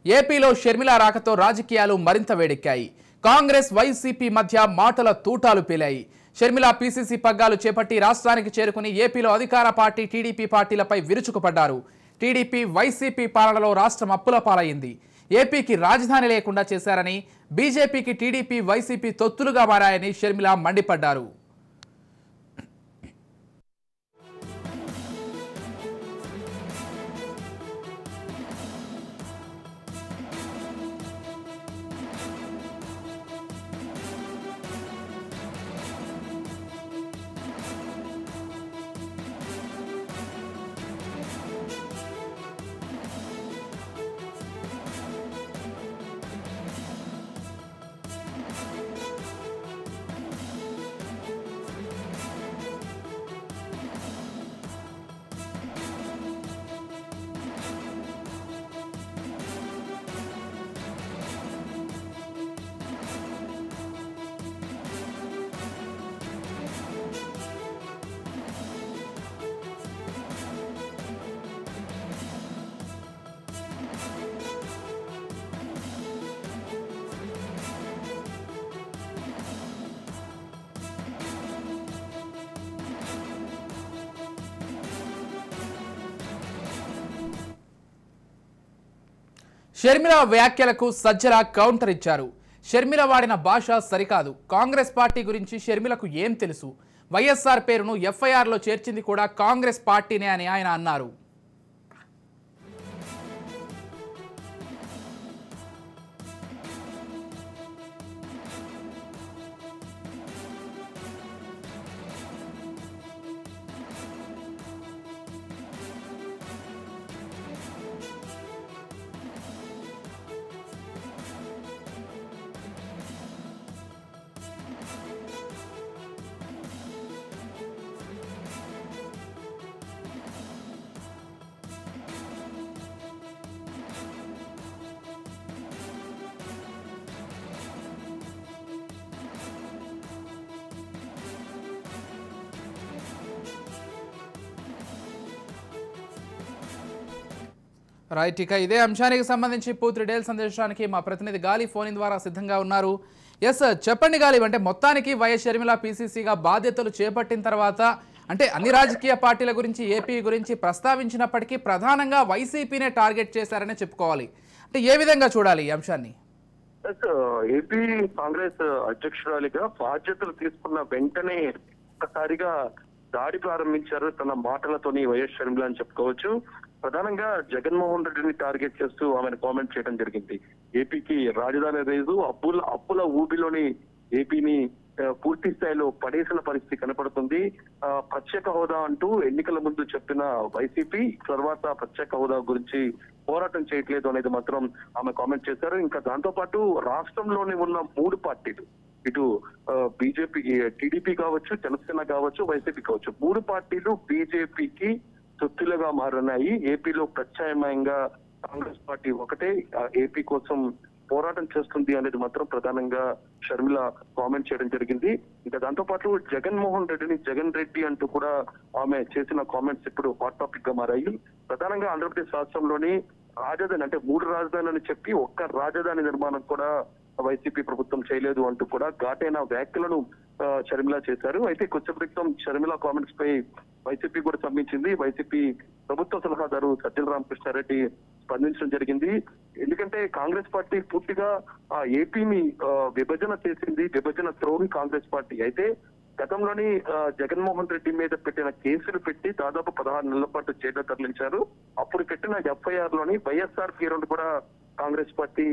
ఏపీలో షర్మిల రాకతో రాజకీయాలు మరింత వేడెక్కాయి. కాంగ్రెస్ వైసీపీ మధ్య మాటల తూటాలు పేలాయి. షర్మిల పీసీసీ పగ్గాలు చేపట్టి రాష్ట్రానికి చేరుకుని ఏపీలో అధికార పార్టీ టీడీపీ పార్టీలపై విరుచుకుపడ్డారు. టీడీపీ వైసీపీ పాలనలో రాష్ట్రం అప్పుల పాలైంది. ఏపీకి రాజధాని లేకుండా చేశారని, బీజేపీకి టీడీపీ వైసీపీ తొత్తులుగా మారాయని షర్మిల మండిపడ్డారు. షర్మిల వ్యాఖ్యలకు సజ్జల కౌంటర్ ఇచ్చారు. షర్మిల వాడిన భాష సరికాదు. కాంగ్రెస్ పార్టీ గురించి షర్మిలకు ఏం తెలుసు? వైఎస్ఆర్ పేరును ఎఫ్ఐఆర్లో చేర్చింది కూడా కాంగ్రెస్ పార్టీనే అని ఆయన అన్నారు. రైట్, ఇక ఇదే అంశానికి సంబంధించి పూర్తి డీటెయిల్స్ అందించడానికి మా ప్రతినిధి గాలి ఫోన్ ద్వారా సిద్ధంగా ఉన్నారు. ఎస్, చెప్పండి గాలి. అంటే మొత్తానికి వైఎస్ షర్మిల పీసీసీగా బాధ్యతలు చేపట్టిన తర్వాత అంటే అన్ని రాజకీయ పార్టీల గురించి ఏపీ గురించి ప్రస్తావించినప్పటికీ ప్రధానంగా వైసీపీనే టార్గెట్ చేశారనే చెప్పుకోవాలి. అంటే ఏ విధంగా చూడాలి ఈ అంశాన్ని? ఏపీ కాంగ్రెస్ అధ్యక్షురాలిగా బాధ్యతలు తీసుకున్న వెంటనే ఒక్కసారిగా దాడి ప్రారంభించారు తన మాటలతోని వైఎస్ షర్మిల అని చెప్పుకోవచ్చు. ప్రధానంగా జగన్మోహన్ రెడ్డిని టార్గెట్ చేస్తూ ఆమెను కామెంట్ చేయడం జరిగింది. ఏపీకి రాజధాని లేదు, అప్పుల ఊబిలోని ఏపీని పూర్తి స్థాయిలో పడేసిన పరిస్థితి కనపడుతుంది. ప్రత్యేక హోదా అంటూ ఎన్నికల ముందు చెప్పిన వైసీపీ తర్వాత ప్రత్యేక హోదా గురించి పోరాటం చేయట్లేదు అనేది మాత్రం ఆమె కామెంట్ చేశారు. ఇంకా దాంతో పాటు రాష్ట్రంలోని ఉన్న 3 పార్టీలు, ఇటు బీజేపీ, టీడీపీ కావచ్చు, జనసేన కావచ్చు, వైసీపీ కావచ్చు, 3 పార్టీలు బీజేపీకి తొత్తులుగా మారున్నాయి. ఏపీలో ప్రత్యామ్నాయంగా కాంగ్రెస్ పార్టీ ఒకటే ఏపీ కోసం పోరాటం చేస్తుంది అనేది మాత్రం ప్రధానంగా షర్మిల కామెంట్ చేయడం జరిగింది. ఇంకా దాంతో పాటు జగన్మోహన్ రెడ్డిని జగన్ రెడ్డి అంటూ కూడా ఆమె చేసిన కామెంట్స్ ఇప్పుడు హాట్ టాపిక్ గా మారాయి. ప్రధానంగా ఆంధ్రప్రదేశ్ రాష్ట్రంలోని రాజధాని అంటే 3 రాజధానులని చెప్పి ఒక్క రాజధాని నిర్మాణం కూడా వైసీపీ ప్రభుత్వం చేయలేదు అంటూ కూడా ఘాటైన వ్యాఖ్యలను షర్మిల చేశారు. అయితే కొంచెం క్రితం షర్మిల కామెంట్స్ పై వైసీపీ కూడా స్పందించింది. వైసీపీ ప్రభుత్వ సలహాదారు సజ్జల రామకృష్ణారెడ్డి స్పందించడం జరిగింది. ఎందుకంటే కాంగ్రెస్ పార్టీ పూర్తిగా ఏపీని విభజన చేసింది, విభజన ద్రోహి కాంగ్రెస్ పార్టీ. అయితే గతంలోని జగన్మోహన్ రెడ్డి మీద పెట్టిన కేసులు పెట్టి దాదాపు 16 నెలల పాటు జైల్లో తరలించారు. అప్పుడు పెట్టిన ఎఫ్ఐఆర్ లోని వైఎస్ఆర్ పేరును కూడా కాంగ్రెస్ పార్టీ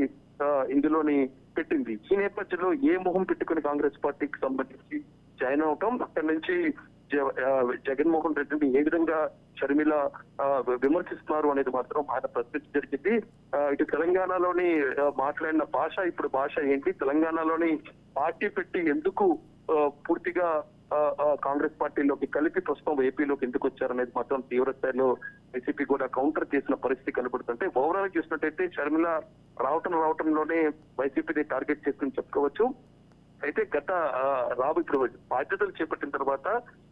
ఇందులోని పెట్టింది. ఈ నేపథ్యంలో ఏ మొహం పెట్టుకుని కాంగ్రెస్ పార్టీకి సంబంధించి జాయిన్ అవటం, అక్కడి నుంచి జగన్మోహన్ రెడ్డిని ఏ విధంగా షర్మిల విమర్శిస్తున్నారు అనేది మాత్రం ఆయన ప్రశ్నించడం జరిగింది. ఇటు తెలంగాణలోని మాట్లాడిన భాష, ఇప్పుడు భాష ఏంటి, తెలంగాణలోని పార్టీ పెట్టి ఎందుకు పూర్తిగా కాంగ్రెస్ పార్టీలోకి కలిపి ప్రస్తుతం ఏపీలోకి ఎందుకు వచ్చారనేది మాత్రం తీవ్ర స్థాయిలో వైసీపీ కూడా కౌంటర్ చేసిన పరిస్థితి కనబడుతుంటే, ఓవరాల్ చూసినట్టయితే షర్మిల రావటంలోనే వైసీపీని టార్గెట్ చేస్తుందని చెప్పుకోవచ్చు. అయితే ఇప్పుడు బాధ్యతలు చేపట్టిన తర్వాత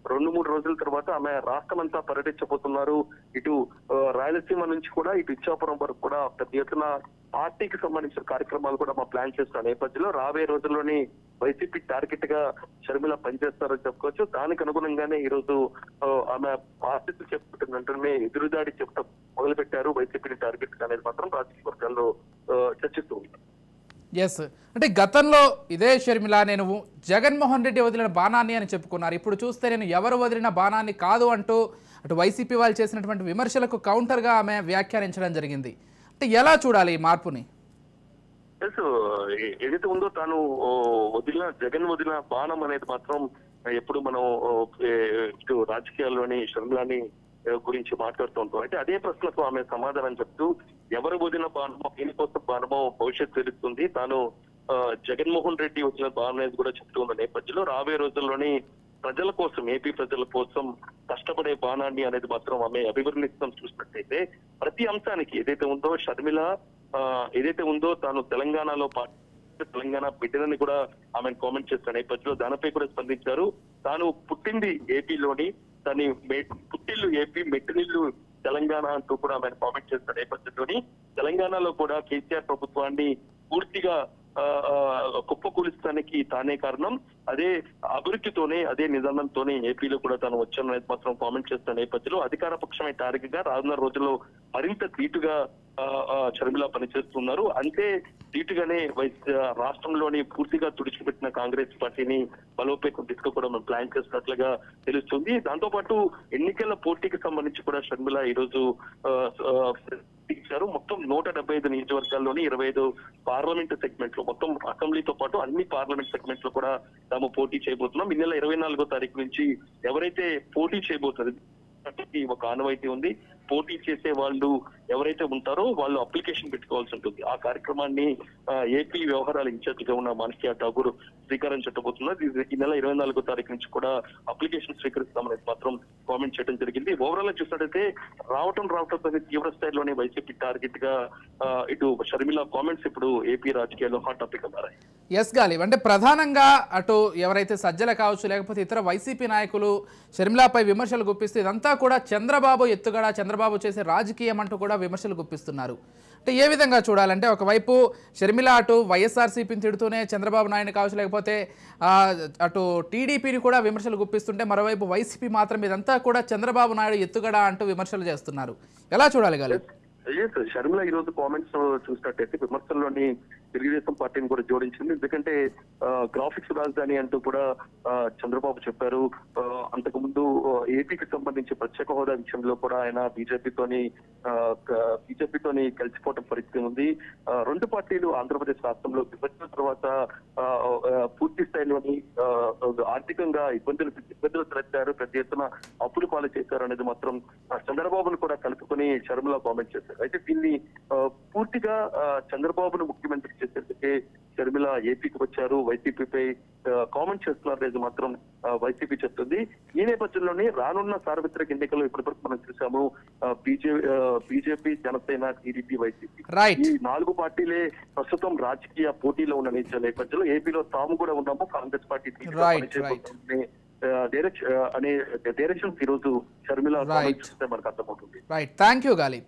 2-3 రోజుల తర్వాత ఆమె రాష్ట్రమంతా పర్యటించబోతున్నారు. ఇటు రాయలసీమ నుంచి కూడా ఇటు ఇచ్చాపురం వరకు కూడా పెద్ద ఎత్తున పార్టీకి సంబంధించిన కార్యక్రమాలు కూడా మా ప్లాన్ చేస్తున్న నేపథ్యంలో రాబోయే రోజుల్లోని వైసీపీ టార్గెట్ గా షర్మిల పనిచేస్తారని చెప్పుకోవచ్చు. దానికి అనుగుణంగానే ఈ రోజు ఆమె బాధ్యతలు చెప్పుకుంటున్న వెంటనే ఎదురుదాడి చెప్పడం మొదలు పెట్టారు. వైసీపీని టార్గెట్ గా అనేది మాత్రం రాజకీయ వర్గాల్లో చర్చిస్తూ ఉంటారు. ఎస్, అంటే గతంలో ఇదే షర్మిల నేను జగన్మోహన్ రెడ్డి వదిలిన బాణాన్ని అని చెప్పుకున్నారు. ఇప్పుడు చూస్తే నేను ఎవరు వదిలిన బాణాన్ని కాదు అంటూ అటు వైసీపీ వాళ్ళు చేసినటువంటి విమర్శలకు కౌంటర్గా ఆమె వ్యాఖ్యానించడం జరిగింది. అంటే ఎలా చూడాలి ఈ మార్పుని? ఏదైతే ఉందో తాను జగన్ వదిలిన బాణం అనేది మాత్రం ఎప్పుడు మనం ఇటు రాజకీయాల్లోని షర్మిలాని గురించి మాట్లాడుతూ ఉంటాం. అయితే అదే ప్రశ్నకు ఆమె సమాధానం చెప్తూ ఎవరు వదిలిన బాణమో దేనికోసం బాణమో భవిష్యత్తు తెలుస్తుంది. తాను జగన్మోహన్ రెడ్డి వచ్చిన బాణం అనేది కూడా చెప్తూ ఉన్న నేపథ్యంలో రాబోయే రోజుల్లోని ప్రజల కోసం, ఏపీ ప్రజల కోసం కష్టపడే బాణాన్ని అనేది మాత్రం ఆమె అభివర్ణిస్తాం. చూసినట్టయితే ప్రతి అంశానికి ఏదైతే ఉందో షర్మిల ఏదైతే ఉందో తాను తెలంగాణలో తెలంగాణ బిడ్డలని కూడా ఆమె కామెంట్ చేస్తున్న నేపథ్యంలో దానిపై కూడా స్పందించారు. తాను పుట్టింది ఏపీలోని, తన పుట్టిల్లు ఏపీ, మెట్టినిల్లు తెలంగాణ అంటూ కూడా ఆమె కామెంట్ చేస్తున్న నేపథ్యంలోని తెలంగాణలో కూడా కేసీఆర్ ప్రభుత్వాన్ని పూర్తిగా కుప్పకూలిస్తానికి తానే కారణం, అదే అభివృద్ధితోనే, అదే నిదానంతోనే ఏపీలో కూడా తాను వచ్చాననేది మాత్రం కామెంట్ చేస్తున్న నేపథ్యంలో అధికార పక్షమే టార్గెట్ గా రానున్న రోజుల్లో మరింత ధీటుగా షర్మిల పనిచేస్తున్నారు. అంతే ధీటుగానే రాష్ట్రంలోని పూర్తిగా తుడిచిపెట్టిన కాంగ్రెస్ పార్టీని బలోపేతం దిశగా కూడా మనం ప్లాన్ చేస్తున్నట్లుగా తెలుస్తుంది. దాంతో పాటు ఎన్నికల పోటీకి సంబంధించి కూడా షర్మిల ఈ రోజు ఇచ్చారు. మొత్తం 175 నియోజకవర్గాల్లోని 25 పార్లమెంట్ సెగ్మెంట్ లో, మొత్తం అసెంబ్లీతో పాటు అన్ని పార్లమెంట్ సెగ్మెంట్ లో కూడా తాము పోటీ చేయబోతున్నాం. ఈ నెల 24వ తారీఖు నుంచి ఎవరైతే పోటీ చేయబోతారు ఒక ఆనవాయితీ ఉంది. పోటీ చేసే వాళ్ళు ఎవరైతే ఉంటారో వాళ్ళు అప్లికేషన్ పెట్టుకోవాల్సి ఉంటుంది. ఆ కార్యక్రమాన్ని ఏపీ వ్యవహారాల ఇన్ఛార్జ్ గా ఉన్న మానసియా ఠాగూర్ శ్రీకారం చుట్టబోతున్నారు. ఈ నెల 24వ తారీఖు నుంచి కూడా అప్లికేషన్ స్వీకరిస్తామనేది మాత్రం కామెంట్ చేయడం జరిగింది. ఓవరాల్ గా చూసినట్టయితే రావటం తీవ్ర స్థాయిలోనే వైసీపీ టార్గెట్ గా ఇటు షర్మిల కామెంట్స్ ఇప్పుడు ఏపీ రాజకీయాల్లో హాట్ టాపిక్ గా మారాయి. ఎస్ గాలిబ్, అంటే ప్రధానంగా అటు ఎవరైతే సజ్జల కావచ్చు లేకపోతే ఇతర వైసీపీ నాయకులు షర్మిలపై విమర్శలు గుప్పిస్తూ ఇదంతా కూడా చంద్రబాబు ఎత్తుగడ, చంద్రబాబు చేసే రాజకీయం అంటూ కూడా విమర్శలు గుప్పిస్తున్నారు. అంటే ఏ విధంగా చూడాలంటే ఒకవైపు షర్మిల అటు వైఎస్ఆర్సీపీని తిడుతూనే చంద్రబాబు నాయుడు కావచ్చు లేకపోతే అటు టీడీపీని కూడా విమర్శలు గుప్పిస్తుంటే మరోవైపు వైసీపీ మాత్రం ఇదంతా కూడా చంద్రబాబు నాయుడు ఎత్తుగడ అంటూ విమర్శలు చేస్తున్నారు. ఎలా చూడాలి గాలిబ్? షర్మిల ఈ రోజు కామెంట్స్ చూసినట్టయితే విమర్శల్లోని తెలుగుదేశం పార్టీని కూడా జోడించింది. ఎందుకంటే గ్రాఫిక్స్ రాజధాని అంటూ కూడా చంద్రబాబు చెప్పారు. అంతకుముందు ఏపీకి సంబంధించి ప్రత్యేక హోదా విషయంలో కూడా ఆయన బీజేపీతోని కలిసిపోవటం పరిస్థితి ఉంది. రెండు పార్టీలు ఆంధ్రప్రదేశ్ రాష్ట్రంలో విభజన తర్వాత పూర్తి స్థాయిలోని ఆర్థికంగా ఇబ్బందులు తలెత్తారు, పెద్ద ఎత్తున అప్పులు పాలు చేశారు అనేది మాత్రం చంద్రబాబును కూడా కలుపుకొని షర్మిల కామెంట్ చేశారు. అయితే దీన్ని పూర్తిగా చంద్రబాబును ముఖ్యమంత్రి చేసేందుకే షర్మిల ఏపీకి వచ్చారు, వైసీపీపై కామెంట్ చేస్తున్నారు అనేది మాత్రం వైసీపీ చెప్తుంది. ఈ నేపథ్యంలోనే రానున్న సార్వత్రిక ఎన్నికల్లో ఇప్పటివరకు మనం చూసాము బీజేపీ, జనసేన, టీడీపీ, వైసీపీ ఈ 4 పార్టీలే ప్రస్తుతం రాజకీయ పోటీలో ఉన్న నేపథ్యంలో ఏపీలో తాము కూడా ఉన్నాము. కాంగ్రెస్ పార్టీ అనే డైరెక్షన్స్ ఈ రోజు షర్మిల చూస్తే మనకు అర్థమవుతుంది. Right, thank you Ghalib.